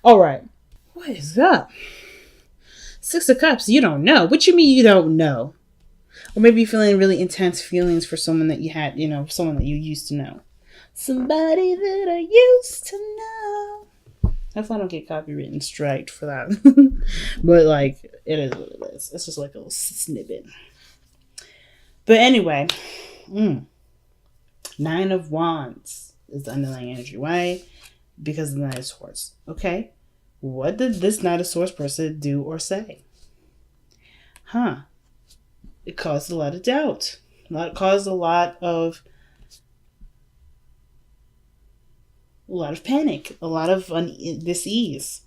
All right. What is up? Six of Cups, you don't know. What you mean you don't know? Or maybe you're feeling really intense feelings for someone that you had, someone that you used to know. Somebody that I used to know. Hopefully I don't get copywritten striked for that. But, like, it is what it is. It's just like a little snippet. But anyway, Nine of Wands is the underlying energy. Why? Because of the Knight of Swords. Okay. What did this Knight of Swords person do or say? It caused a lot of doubt. It caused a lot of panic. A lot of dis-ease.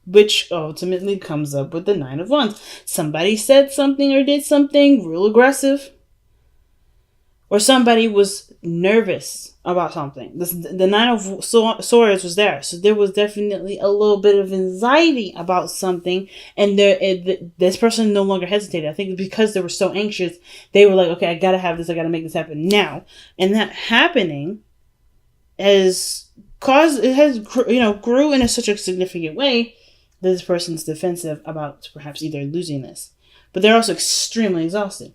Which ultimately comes up with the Nine of Wands. Somebody said something or did something real aggressive. Or somebody was nervous about something. The Nine of Swords was there. So there was definitely a little bit of anxiety about something. And this person no longer hesitated. I think because they were so anxious, they were like, okay, I got to have this. I got to make this happen now. And that happening has grew in such a significant way that this person's defensive about perhaps either losing this. But they're also extremely exhausted.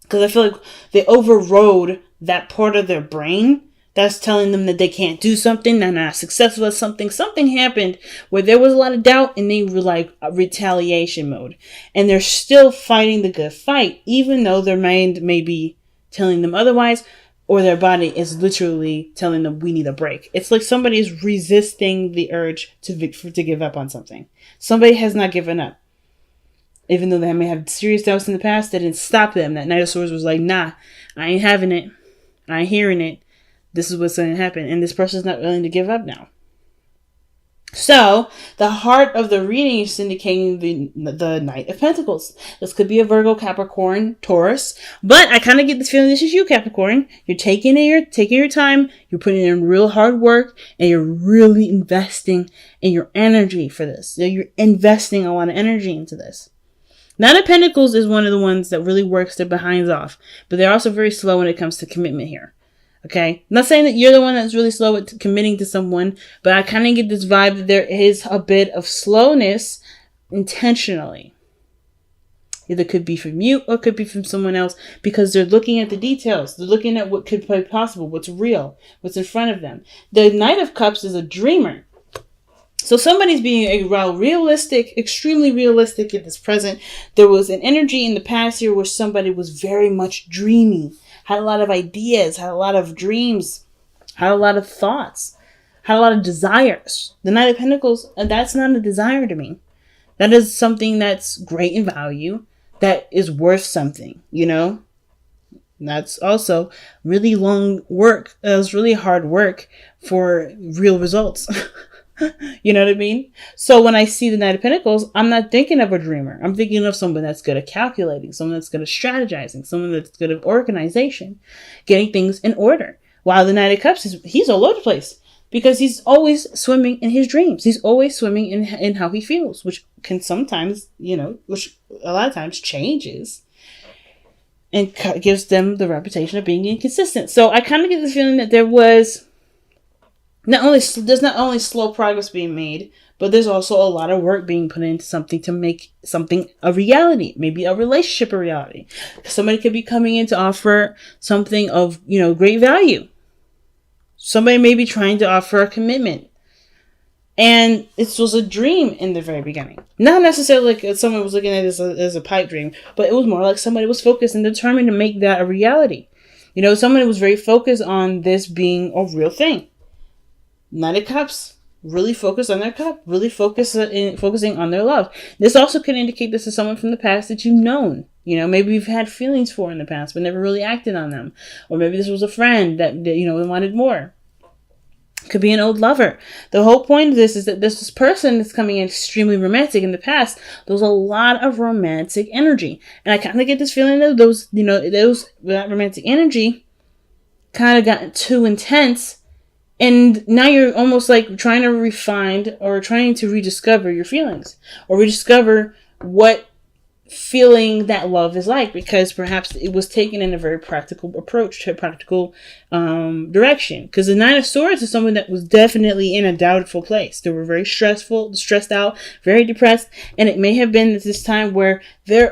Because I feel like they overrode that part of their brain that's telling them that they can't do something, they're not successful at something. Something happened where there was a lot of doubt and they were like retaliation mode. And they're still fighting the good fight, even though their mind may be telling them otherwise, or their body is literally telling them we need a break. It's like somebody is resisting the urge to give up on something. Somebody has not given up. Even though they may have serious doubts in the past, that didn't stop them. That Knight of Swords was like, nah, I ain't having it. I ain't hearing it. This is what's going to happen. And this person's not willing to give up now. So, the heart of the reading is indicating the Knight of Pentacles. This could be a Virgo, Capricorn, Taurus. But I kind of get this feeling this is you, Capricorn. You're taking your time. You're putting in real hard work. And you're really investing in your energy for this. So you're investing a lot of energy into this. Knight of Pentacles is one of the ones that really works their behinds off. But they're also very slow when it comes to commitment here. Okay? I'm not saying that you're the one that's really slow at committing to someone. But I kind of get this vibe that there is a bit of slowness intentionally. Either could be from you or could be from someone else. Because they're looking at the details. They're looking at what could be possible. What's real. What's in front of them. The Knight of Cups is a dreamer. So somebody's being realistic, extremely realistic in this present. There was an energy in the past year where somebody was very much dreamy, had a lot of ideas, had a lot of dreams, had a lot of thoughts, had a lot of desires. The Knight of Pentacles, that's not a desire to me. That is something that's great in value, that is worth something, That's also really long work. It was really hard work for real results. You know what I mean? So when I see the Knight of Pentacles, I'm not thinking of a dreamer. I'm thinking of someone that's good at calculating, someone that's good at strategizing, someone that's good at organization, getting things in order. While the Knight of Cups, he's all over the place because he's always swimming in his dreams. He's always swimming in how he feels, which can sometimes, which a lot of times changes and gives them the reputation of being inconsistent. So I kind of get the feeling that there's not only slow progress being made, but there's also a lot of work being put into something to make something a reality, maybe a relationship a reality. Somebody could be coming in to offer something of, great value. Somebody may be trying to offer a commitment. And it was a dream in the very beginning. Not necessarily like someone was looking at it as a pipe dream, but it was more like somebody was focused and determined to make that a reality. Somebody was very focused on this being a real thing. Knight of Cups, really focused on their cup, really focusing on their love. This also could indicate this is someone from the past that you've known. Maybe you've had feelings for in the past, but never really acted on them. Or maybe this was a friend that wanted more. Could be an old lover. The whole point of this is that this person is coming in extremely romantic. In the past, there was a lot of romantic energy. And I kind of get this feeling that that romantic energy kind of got too intense. And now you're almost like trying to refine or trying to rediscover your feelings or rediscover what feeling that love is like, because perhaps it was taken in a very practical approach to a practical direction. Because the Nine of Swords is someone that was definitely in a doubtful place. They were very stressed out, very depressed, and it may have been at this time where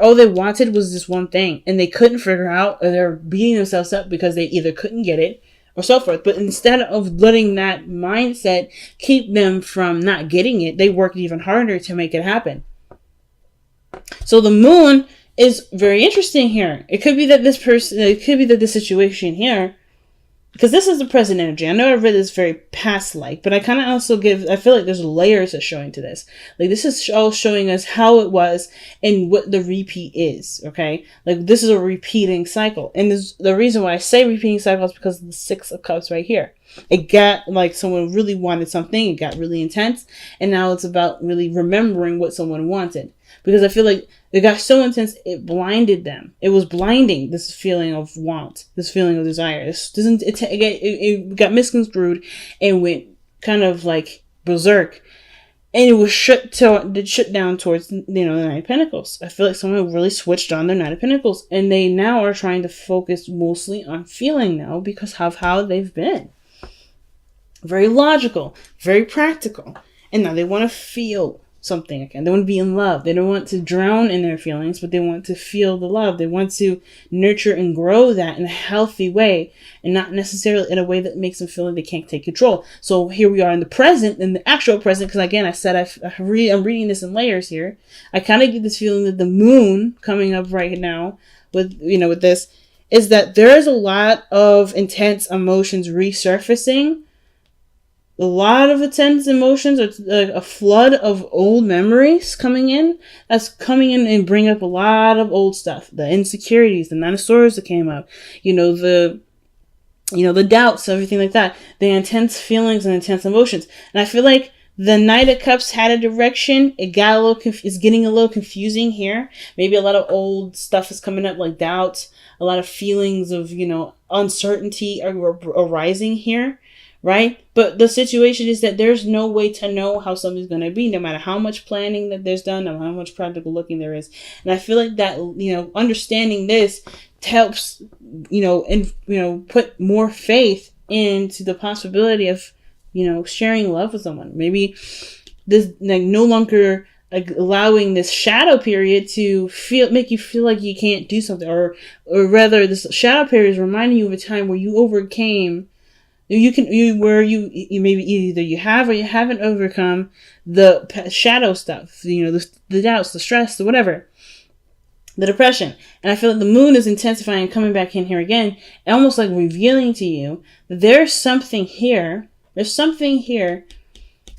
all they wanted was this one thing, and they couldn't figure out, or they're beating themselves up because they either couldn't get it or so forth. But instead of letting that mindset keep them from not getting it, they worked even harder to make it happen. So the moon is very interesting here. It could be that this situation here, because this is the present energy. I know I've read this very past-like, but I kind of also I feel like there's layers of showing to this. Like, this is all showing us how it was and what the repeat is, okay? Like, this is a repeating cycle. And the reason why I say repeating cycle is because of the Six of Cups right here. It got like someone really wanted something, it got really intense, and now it's about really remembering what someone wanted. Because I feel like it got so intense, it blinded them. It was blinding, this feeling of want, this feeling of desire. It got misconstrued and went kind of like berserk. And it was shut down towards, the Nine of Pentacles. I feel like someone really switched on their Nine of Pentacles. And they now are trying to focus mostly on feeling now because of how they've been. Very logical, very practical. And now they want to feel something again. They want to be in love. They don't want to drown in their feelings, but they want to feel the love. They want to nurture and grow that in a healthy way, and not necessarily in a way that makes them feel like they can't take control. So here we are in the present, in the actual present, because again, I said I'm reading this in layers here. I kind of get this feeling that the moon coming up right now with this is that there is a lot of intense emotions resurfacing. A lot of intense emotions, or a flood of old memories coming in. That's coming in and bring up a lot of old stuff. The insecurities, the Nine of Swords that came up. The doubts, everything like that. The intense feelings and intense emotions. And I feel like the Knight of Cups had a direction. It got it's getting a little confusing here. Maybe a lot of old stuff is coming up, like doubts. A lot of feelings of, uncertainty are arising here. Right? But the situation is that there's no way to know how something's going to be, no matter how much planning that there's done, no matter how much practical looking there is. And I feel like that, understanding this helps, put more faith into the possibility of, sharing love with someone. Maybe this, no longer allowing this shadow period to make you feel like you can't do something, or rather this shadow period is reminding you of a time where you overcame. You maybe either you have or you haven't overcome the shadow stuff, the doubts, the stress, the whatever, the depression. And I feel like the moon is intensifying, coming back in here again, and almost like revealing to you that there's something here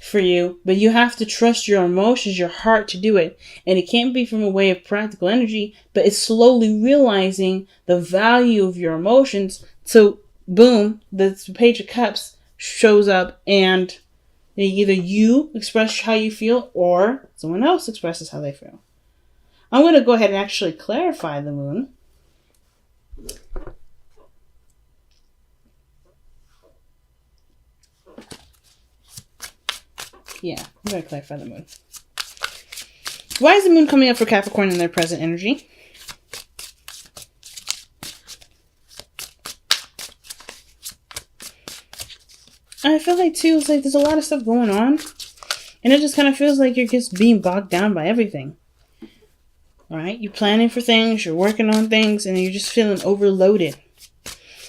for you, but you have to trust your emotions, your heart to do it. And it can't be from a way of practical energy, but it's slowly realizing the value of your emotions. So boom, the Page of Cups shows up, and either you express how you feel or someone else expresses how they feel. I'm going to go ahead and actually clarify the moon. Yeah, I'm going to clarify the moon. Why is the moon coming up for Capricorn in their present energy? I feel like too, it's like there's a lot of stuff going on, and it just kind of feels like you're just being bogged down by everything. All right, you're planning for things, you're working on things, and you're just feeling overloaded.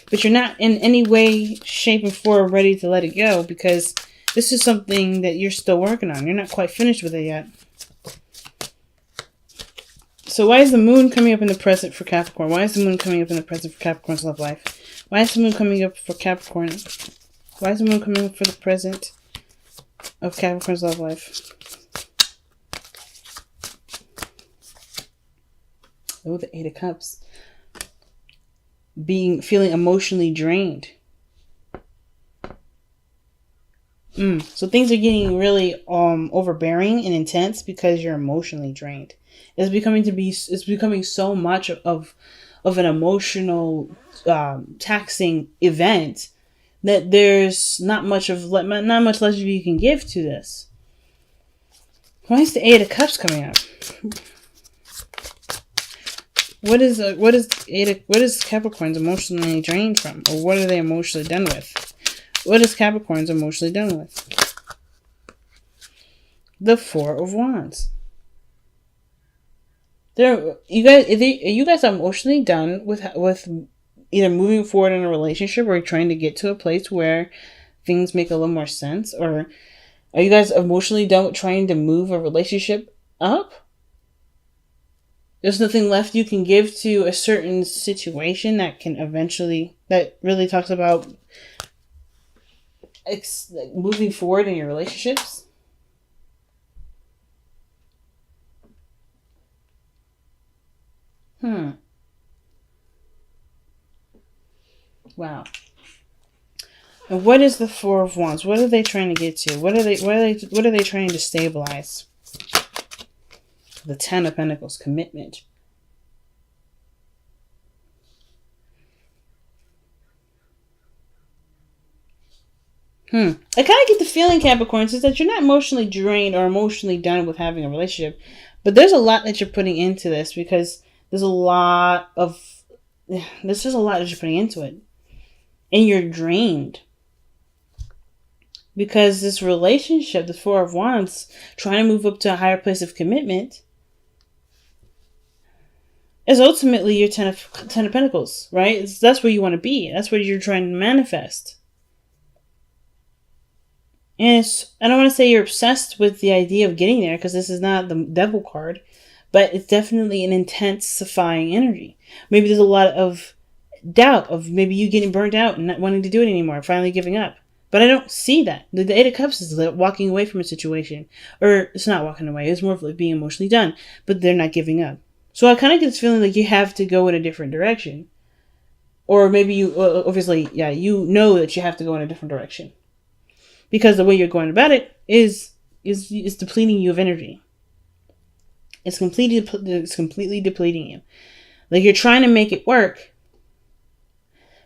But you're not in any way, shape, or form ready to let it go, because this is something that you're still working on. You're not quite finished with it yet. So why is the moon coming up in the present for Capricorn? Why is the moon coming up in the present for Capricorn's love life? Why is the moon coming up for Capricorn? Why is the moon coming up for the present of Capricorn's love life? Oh, the Eight of Cups. Feeling emotionally drained. So things are getting really overbearing and intense because you're emotionally drained. It's becoming so much of an emotional taxing event that there's not much leisure you can give to this. Why is the Eight of Cups coming up? what is Capricorn's emotionally drained from, or what are they emotionally done with? What is Capricorn's emotionally done with? The Four of Wands. You guys are emotionally done with either moving forward in a relationship or trying to get to a place where things make a little more sense, or are you guys emotionally done with trying to move a relationship up? There's nothing left you can give to a certain situation that really talks about moving forward in your relationships. Wow. And what is the Four of Wands? What are they trying to get to? What are they trying to stabilize? The Ten of Pentacles, commitment. I kind of get the feeling, Capricorns, is that you're not emotionally drained or emotionally done with having a relationship, but there's a lot that you're putting into this, because there's a lot that you're putting into it, and you're drained. Because this relationship, the Four of Wands, trying to move up to a higher place of commitment, is ultimately your Ten of Pentacles, right? That's where you want to be. That's what you're trying to manifest. And I don't want to say you're obsessed with the idea of getting there, because this is not the Devil card, but it's definitely an intensifying energy. Maybe there's a lot of doubt of maybe you getting burnt out and not wanting to do it anymore, finally giving up. But I don't see that. The Eight of Cups is walking away from a situation. Or it's not walking away. It's more of like being emotionally done. But they're not giving up. So I kind of get this feeling like you have to go in a different direction. Or maybe obviously, you know that you have to go in a different direction. Because the way you're going about it is depleting you of energy. It's completely depleting you. Like you're trying to make it work,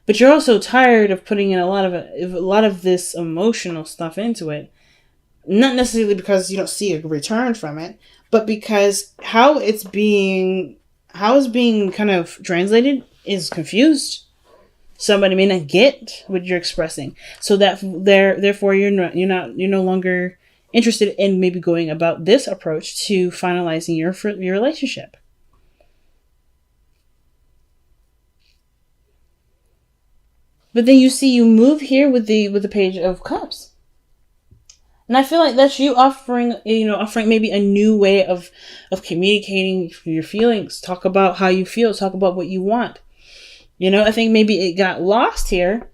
but you're also tired of putting in a lot of this emotional stuff into it. Not necessarily because you don't see a return from it, but because how it's being kind of translated is confused. Somebody may not get what you're expressing, so that therefore you're no longer interested in maybe going about this approach to finalizing your relationship. But then you move here with the Page of Cups. And I feel like that's you offering maybe a new way of communicating your feelings. Talk about how you feel. Talk about what you want. I think maybe it got lost here.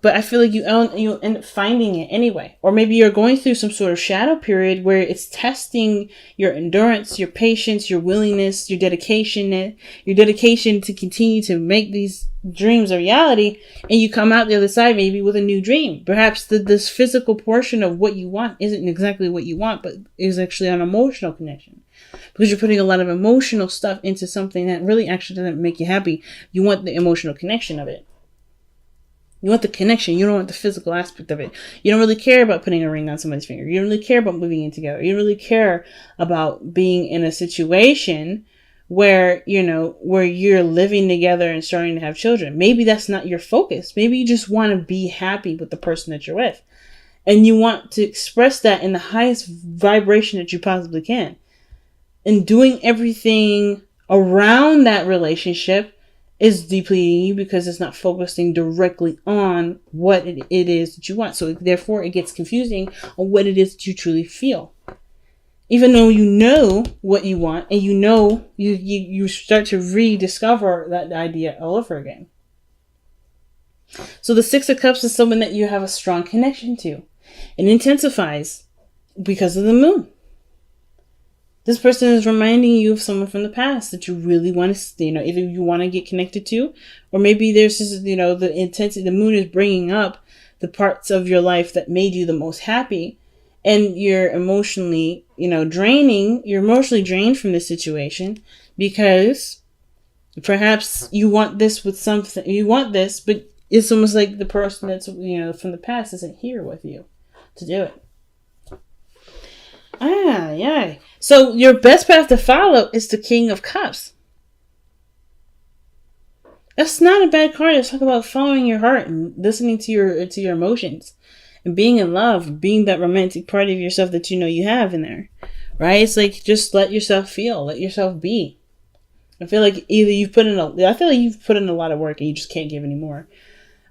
But I feel like you'll end up finding it anyway. Or maybe you're going through some sort of shadow period where it's testing your endurance, your patience, your willingness, your dedication to continue to make these dreams a reality. And you come out the other side maybe with a new dream. Perhaps this physical portion of what you want isn't exactly what you want, but is actually an emotional connection. Because you're putting a lot of emotional stuff into something that really actually doesn't make you happy. You want the emotional connection of it. You want the connection. You don't want the physical aspect of it. You don't really care about putting a ring on somebody's finger. You don't really care about moving in together. You don't really care about being in a situation where you're living together and starting to have children. Maybe that's not your focus. Maybe you just want to be happy with the person that you're with. And you want to express that in the highest vibration that you possibly can. And doing everything around that relationship is depleting you because it's not focusing directly on what it is that you want. So therefore it gets confusing on what it is that you truly feel. Even though you know what you want and you start to rediscover that idea all over again. So the Six of Cups is someone that you have a strong connection to. It intensifies because of the moon. This person is reminding you of someone from the past that you really want to, either you want to get connected to, or maybe there's just, the intensity. The moon is bringing up the parts of your life that made you the most happy, and you're emotionally, draining. You're emotionally drained from this situation because perhaps you want this with something. You want this, but it's almost like the person that's, from the past isn't here with you to do it. Ah, yeah. So your best path to follow is the King of Cups. That's not a bad card. Let's talk about following your heart and listening to your emotions and being in love, being that romantic part of yourself that you know you have in there. Right? It's like just let yourself feel, let yourself be. I feel like you've put in a lot of work and you just can't give anymore.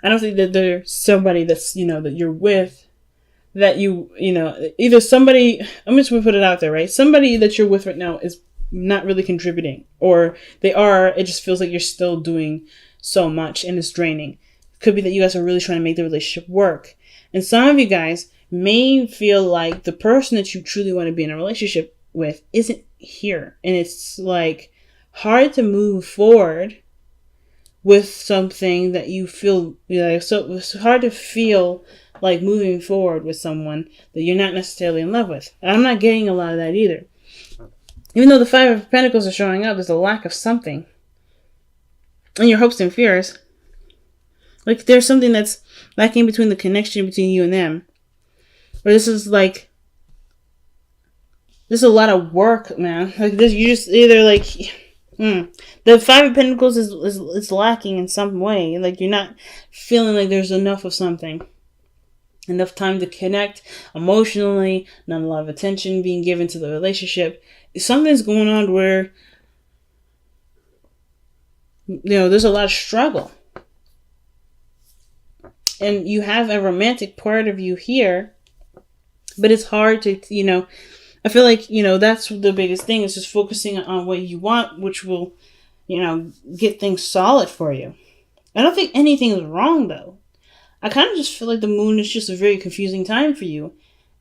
I don't think that there's somebody that's, that you're with that either somebody, I'm just going to put it out there, right? Somebody that you're with right now is not really contributing, or they are, it just feels like you're still doing so much and it's draining. It could be that you guys are really trying to make the relationship work. And some of you guys may feel like the person that you truly want to be in a relationship with isn't here. And it's like hard to move forward with something that you feel, so it's hard to feel like moving forward with someone that you're not necessarily in love with. And I'm not getting a lot of that either. Even though the Five of Pentacles are showing up, there's a lack of something. And your hopes and fears. Like there's something that's lacking between the connection between you and them. Or this is like, there's a lot of work, man. Like this, you just either like, the Five of Pentacles is lacking in some way. Like you're not feeling like there's enough of something. Enough time to connect emotionally, not a lot of attention being given to the relationship. Something's going on where, there's a lot of struggle. And you have a romantic part of you here, but it's hard to, I feel like, that's the biggest thing is just focusing on what you want, which will, get things solid for you. I don't think anything is wrong though. I kind of just feel like the moon is just a very confusing time for you.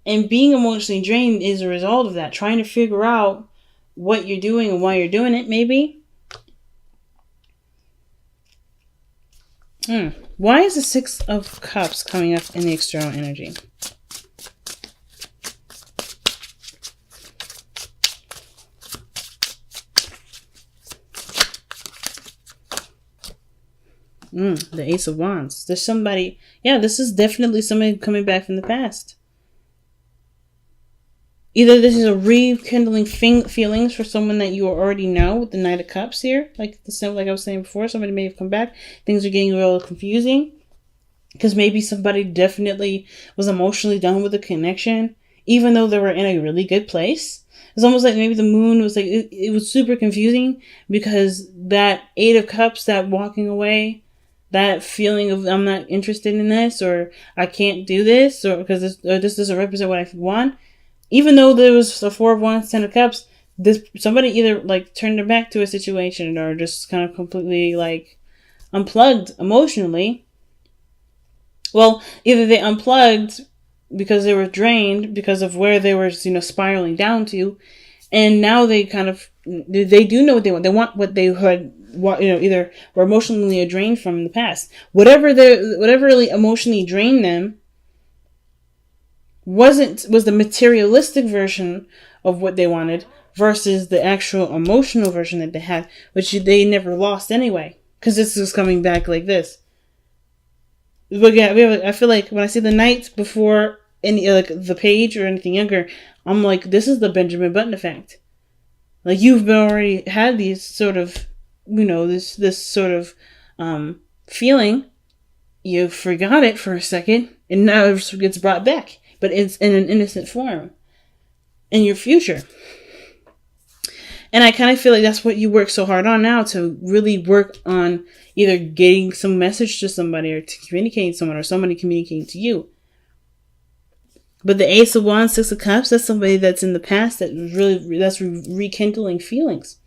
And being emotionally drained is a result of that. Trying to figure out what you're doing and why you're doing it, maybe. Why is the Six of Cups coming up in the external energy? The Ace of Wands. There's somebody, this is definitely somebody coming back from the past. Either this is a rekindling feelings for someone that you already know with the Knight of Cups here. Like I was saying before, somebody may have come back. Things are getting real confusing. Because maybe somebody definitely was emotionally done with the connection. Even though they were in a really good place. It's almost like maybe the moon was like, it was super confusing. Because that Eight of Cups, that walking away, that feeling of I'm not interested in this, or I can't do this, or because this doesn't represent what I want. Even though there was a Four of Wands, Ten of Cups, somebody either like turned their back to a situation or just kind of completely like unplugged emotionally. Well, either they unplugged because they were drained because of where they were, spiraling down to, and now they do know what they want. They want what they had, either were emotionally drained from in the past. Whatever really emotionally drained them was the materialistic version of what they wanted versus the actual emotional version that they had, which they never lost anyway. Because this is coming back like this. But yeah, I feel like when I see the Knight before any like the Page or anything younger, I'm like, this is the Benjamin Button effect. Like you've already had these sort of, this sort of feeling. You forgot it for a second, and now it gets brought back. But it's in an innocent form in your future. And I kind of feel like that's what you work so hard on now, to really work on either getting some message to somebody or to communicating to someone or somebody communicating to you. But the Ace of Wands, Six of Cups, that's somebody that's in the past that's rekindling feelings,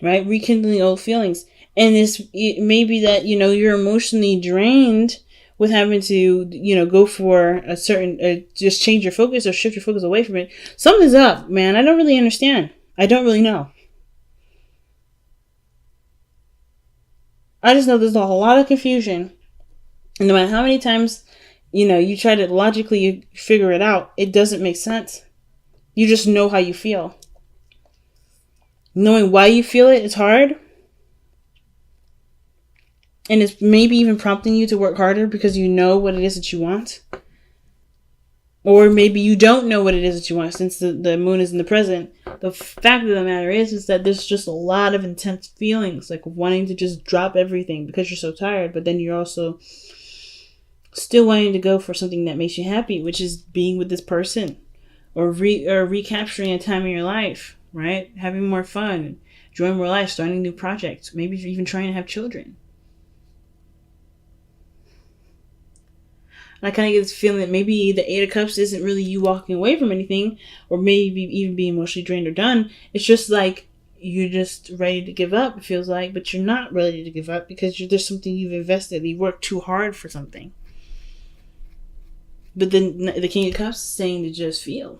right? Rekindling old feelings. And it may be that, you're emotionally drained with having to, go for a certain, just change your focus or shift your focus away from it. Something's up, man. I don't really understand. I don't really know. I just know there's a lot of confusion. And no matter how many times, you try to logically figure it out, it doesn't make sense. You just know how you feel. Knowing why you feel it is hard. And it's maybe even prompting you to work harder because you know what it is that you want. Or maybe you don't know what it is that you want since the moon is in the present. The fact of the matter is that there's just a lot of intense feelings, like wanting to just drop everything because you're so tired, but then you're also still wanting to go for something that makes you happy, which is being with this person or recapturing a time in your life, right? Having more fun, enjoying more life, starting new projects, maybe even trying to have children. And I kind of get this feeling that maybe the Eight of Cups isn't really you walking away from anything, or maybe even being emotionally drained or done. It's just like you're just ready to give up, it feels like, but you're not ready to give up because there's something you've invested. You worked too hard for something. But then the King of Cups is saying to just feel.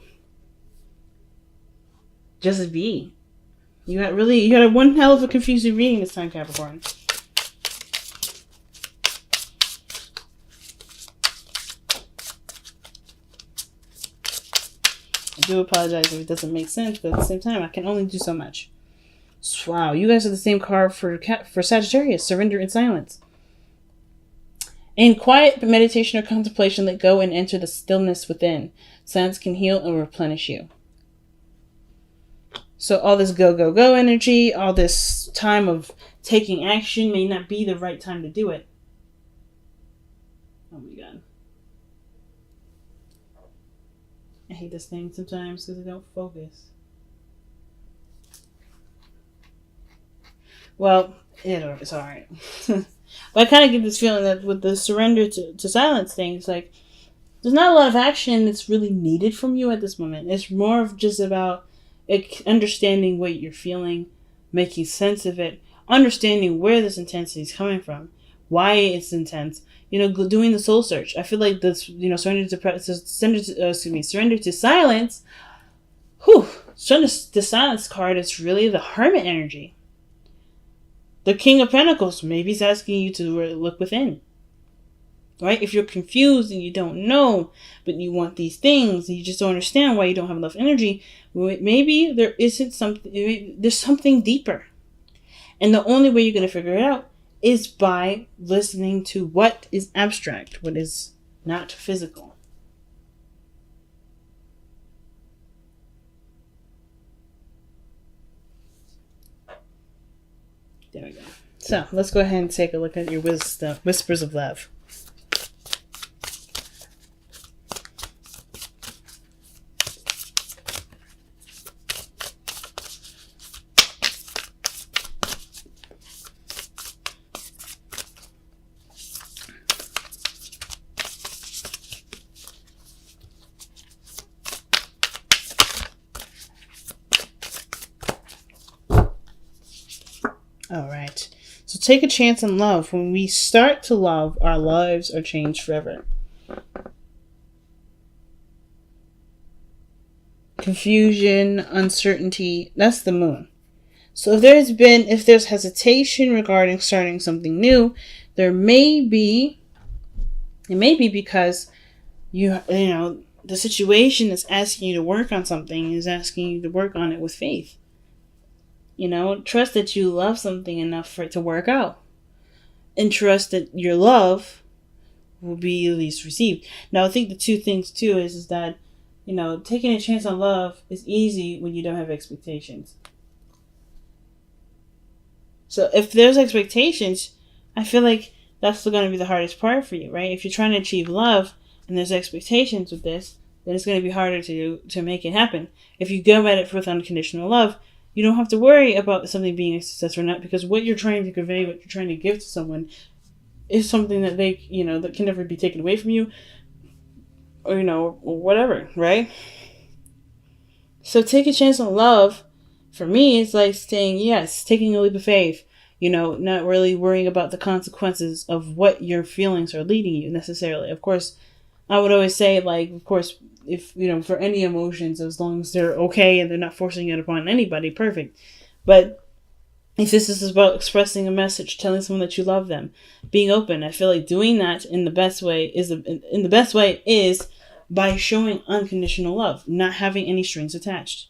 Just be. You got one hell of a confusing reading this time, Capricorn. I do apologize if it doesn't make sense, but at the same time, I can only do so much. Wow, you guys are the same card for Sagittarius, surrender and silence. In quiet meditation or contemplation, let go and enter the stillness within. Silence can heal and replenish you. So all this go, go, go energy, all this time of taking action may not be the right time to do it. Oh my God. I hate this thing sometimes because I don't focus. Well, it's alright. But I kind of get this feeling that with the surrender to silence thing, it's like there's not a lot of action that's really needed from you at this moment. It's more of just about understanding what you're feeling, making sense of it, understanding where this intensity is coming from, why it's intense. Doing the soul search. I feel like this, surrender to silence. Surrender to silence card is really the Hermit energy. The King of Pentacles, maybe he's asking you to look within. Right? If you're confused and you don't know, but you want these things, and you just don't understand why you don't have enough energy, maybe there's something deeper. And the only way you're going to figure it out is by listening to what is abstract, what is not physical. There we go. So let's go ahead and take a look at your whispers of love. All right. So take a chance on love. When we start to love, our lives are changed forever. Confusion, uncertainty, that's the moon. So if there's hesitation regarding starting something new, it may be because the situation is asking you to work on something, is asking you to work on it with faith. Trust that you love something enough for it to work out. And trust that your love will be at least received. Now, I think the two things, too, is that, taking a chance on love is easy when you don't have expectations. So if there's expectations, I feel like that's going to be the hardest part for you, right? If you're trying to achieve love and there's expectations with this, then it's going to be harder to make it happen. If you go at it with unconditional love, you don't have to worry about something being a success or not, because what you're trying to convey, what you're trying to give to someone is something that they, that can never be taken away from you, or, or whatever, right? So take a chance on love. For me, it's like saying yes, taking a leap of faith, not really worrying about the consequences of what your feelings are leading you necessarily. Of course, I would always say, of course, if, for any emotions, as long as they're okay and they're not forcing it upon anybody, perfect. But if this is about expressing a message, telling someone that you love them, being open, I feel like doing that in the best way is by showing unconditional love, not having any strings attached.